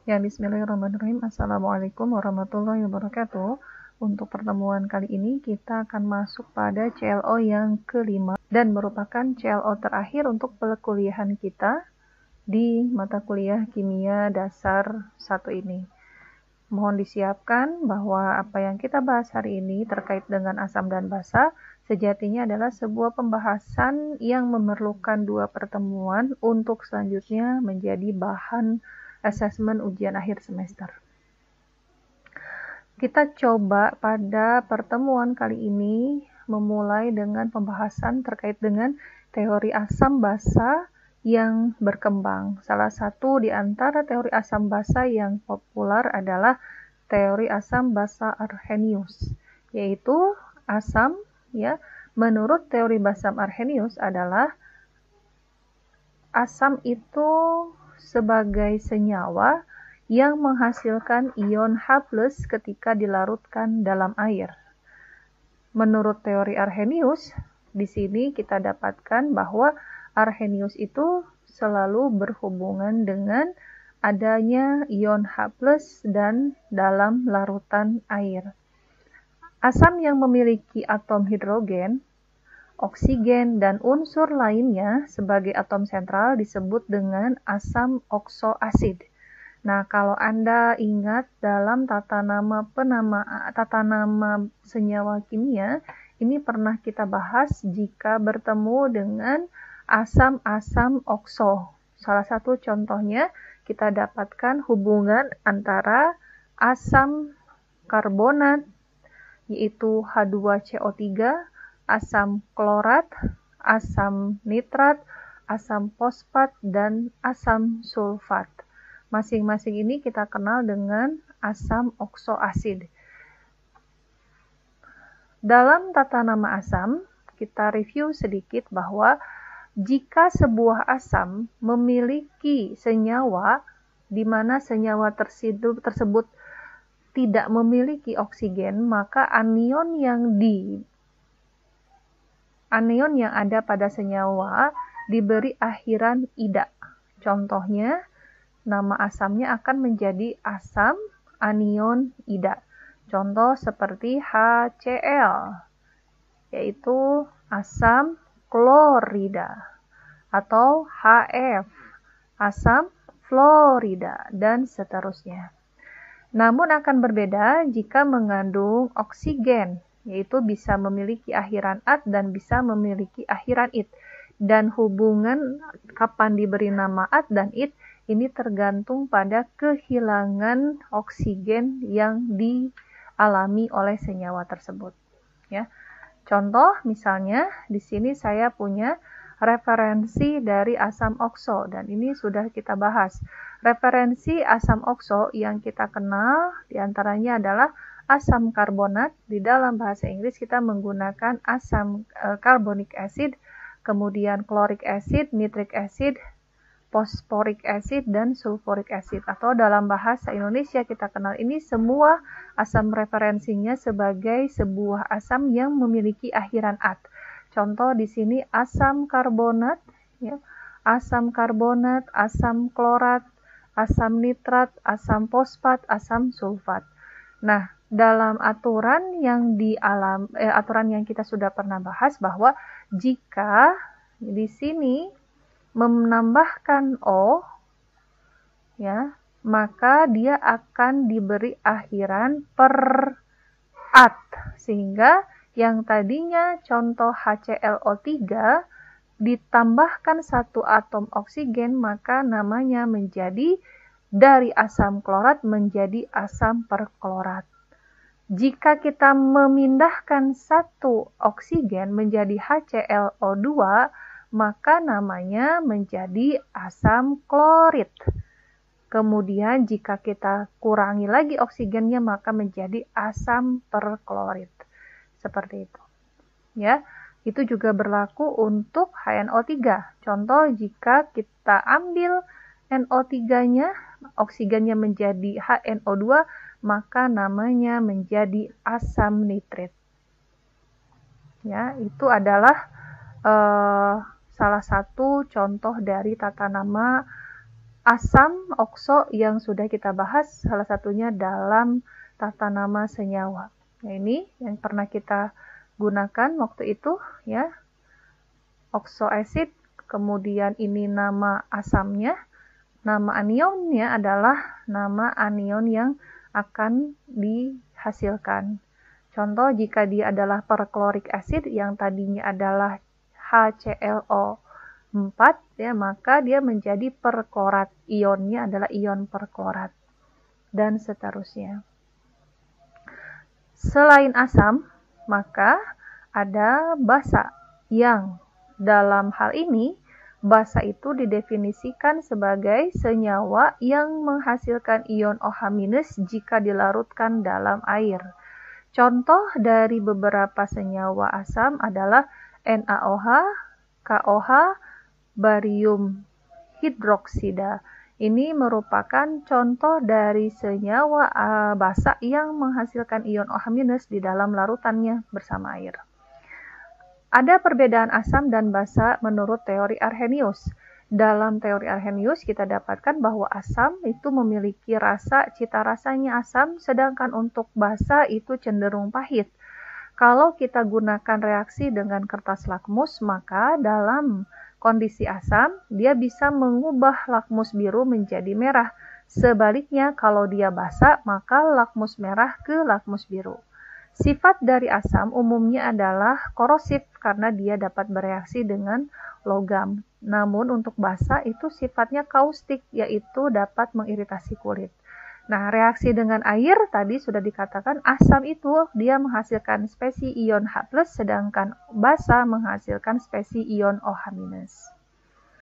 Ya, bismillahirrahmanirrahim. Assalamualaikum warahmatullahi wabarakatuh. Untuk pertemuan kali ini kita akan masuk pada CLO yang kelima dan merupakan CLO terakhir untuk perkuliahan kita di mata kuliah Kimia Dasar 1 ini. Mohon disiapkan bahwa apa yang kita bahas hari ini terkait dengan asam dan basa sejatinya adalah sebuah pembahasan yang memerlukan 2 pertemuan untuk selanjutnya menjadi bahan asesmen ujian akhir semester. Kita coba pada pertemuan kali ini memulai dengan pembahasan terkait dengan teori asam basa yang berkembang. Salah satu di antara teori asam basa yang populer adalah teori asam basa Arrhenius, yaitu asam menurut teori basam Arrhenius adalah asam itu sebagai senyawa yang menghasilkan ion H+ ketika dilarutkan dalam air. Menurut teori Arrhenius, di sini kita dapatkan bahwa Arrhenius itu selalu berhubungan dengan adanya ion H+ dan dalam larutan air. Asam yang memiliki atom hidrogen, oksigen, dan unsur lainnya sebagai atom sentral disebut dengan asam oksoasid. Nah, kalau Anda ingat dalam tata nama senyawa kimia, ini pernah kita bahas jika bertemu dengan asam-asam okso. Salah satu contohnya kita dapatkan hubungan antara asam karbonat, yaitu H2CO3, asam klorat, asam nitrat, asam fosfat, dan asam sulfat. Masing-masing ini kita kenal dengan asam oksoasid. Dalam tata nama asam, kita review sedikit bahwa jika sebuah asam memiliki senyawa di mana senyawa tersebut tidak memiliki oksigen, maka anion yang ada pada senyawa diberi akhiran ida. Contohnya, nama asamnya akan menjadi asam anion ida. Contoh seperti HCl, yaitu asam klorida, atau HF, asam fluorida, dan seterusnya. Namun akan berbeda jika mengandung oksigen, yaitu bisa memiliki akhiran at dan bisa memiliki akhiran it. Dan hubungan kapan diberi nama at dan it ini tergantung pada kehilangan oksigen yang dialami oleh senyawa tersebut. Ya. Contoh misalnya di sini saya punya referensi dari asam okso dan ini sudah kita bahas. Referensi asam okso yang kita kenal diantaranya adalah asam karbonat. Di dalam bahasa Inggris kita menggunakan asam carbonic acid, kemudian chloric acid, nitric acid, phosphoric acid, dan sulfuric acid. Atau dalam bahasa Indonesia kita kenal ini semua asam referensinya sebagai sebuah asam yang memiliki akhiran at. Contoh di sini asam karbonat, asam karbonat, asam klorat, asam nitrat, asam fosfat, asam sulfat. Nah, dalam aturan yang kita sudah pernah bahas bahwa jika di sini menambahkan O, maka dia akan diberi akhiran per at, sehingga yang tadinya contoh HClO3 ditambahkan 1 atom oksigen, maka namanya menjadi dari asam klorat menjadi asam perklorat. Jika kita memindahkan 1 oksigen menjadi HClO2, maka namanya menjadi asam klorit. Kemudian jika kita kurangi lagi oksigennya maka menjadi asam perklorit. Seperti itu. Ya, itu juga berlaku untuk HNO3. Contoh jika kita ambil NO3-nya, oksigennya menjadi HNO2, maka namanya menjadi asam nitrit. Ya, itu adalah salah satu contoh dari tata nama asam okso yang sudah kita bahas salah satunya dalam tata nama senyawa. Nah, ini yang pernah kita gunakan waktu itu ya. Okso acid, kemudian ini nama asamnya, nama anionnya adalah nama anion yang akan dihasilkan. Contoh, jika dia adalah perchloric acid yang tadinya adalah HClO4 ya, maka dia menjadi perklorat. Ionnya adalah ion perklorat dan seterusnya. Selain asam, maka ada basa yang dalam hal ini basa itu didefinisikan sebagai senyawa yang menghasilkan ion OH- jika dilarutkan dalam air. Contoh dari beberapa senyawa asam adalah NaOH, KOH, barium hidroksida. Ini merupakan contoh dari senyawa basa yang menghasilkan ion OH- di dalam larutannya bersama air. Ada perbedaan asam dan basa menurut teori Arrhenius. Dalam teori Arrhenius kita dapatkan bahwa asam itu memiliki cita rasanya asam, sedangkan untuk basa itu cenderung pahit. Kalau kita gunakan reaksi dengan kertas lakmus, maka dalam kondisi asam, dia bisa mengubah lakmus biru menjadi merah. Sebaliknya, kalau dia basa, maka lakmus merah ke lakmus biru. Sifat dari asam umumnya adalah korosif karena dia dapat bereaksi dengan logam. Namun untuk basa itu sifatnya kaustik, yaitu dapat mengiritasi kulit. Nah, reaksi dengan air tadi sudah dikatakan asam itu dia menghasilkan spesies ion H+, sedangkan basa menghasilkan spesies ion OH-.